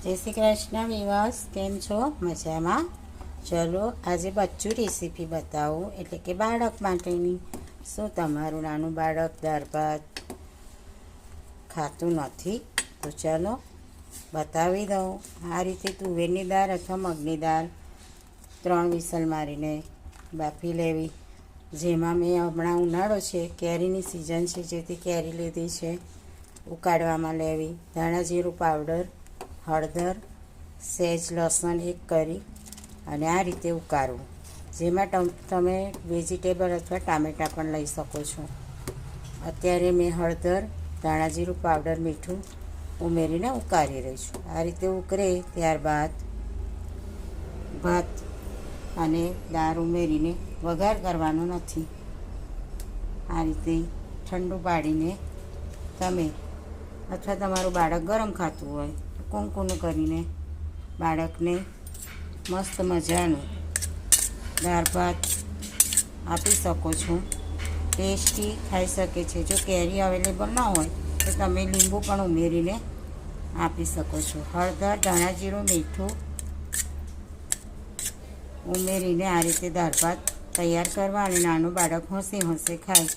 જય શ્રી કૃષ્ણ વિવાસ, કેમ છો? મજામાં? ચલો આજે બચ્ચું રેસીપી બતાવું, એટલે કે બાળક માટેની. શું તમારું નાનું બાળક દાળ ભાત ખાતું નથી? તો ચલો બતાવી દઉં. આ રીતે તુવેરની દાળ અથવા મગની દાળ 3 વિસલ મારીને બાફી લેવી. જેમાં મેં હમણાં ઉનાળો છે, કેરીની સિઝન છે, જેથી કેરી લીધી છે, ઉકાળવામાં લેવી. ધાણા જીરું પાવડર, હળદર, સહેજ લસણ એક કરી અને આ રીતે ઉકાળવું. જેમાં તમે વેજીટેબલ અથવા ટામેટાં પણ લઈ શકો છો. અત્યારે મેં હળદર, ધાણા જીરું પાવડર, મીઠું ઉમેરીને ઉકાળી રહી છું. આ રીતે ઉકળે ત્યારબાદ ભાત અને દાળ ઉમેરીને વઘાર કરવાનો નથી. આ રીતે ઠંડુ પાડીને તમે અથવા તમારું બાળક ગરમ ખાતું હોય તો કૂણકૂણું કરીને બાળકને મસ્ત મજાનું દાળ ભાત આપી શકો છો. ટેસ્ટી ખાઈ શકે છે. જો કેરી અવેલેબલ ન હોય તો તમે લીંબુ પણ ઉમેરીને આપી શકો છો. હળદર, ધાણા જીરું, મીઠું ઉમેરીને આ રીતે દાળ ભાત તૈયાર કરવા અને નાનું બાળક હસી હસી ખાય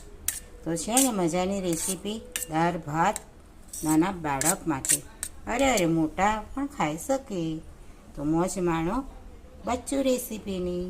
તો છે ને મજાની રેસીપી દાળ ભાત નાના બાળક માટે. અરે મોટા પણ ખાઈ શકે. તો મોજ માણો બચ્ચું રેસીપીની.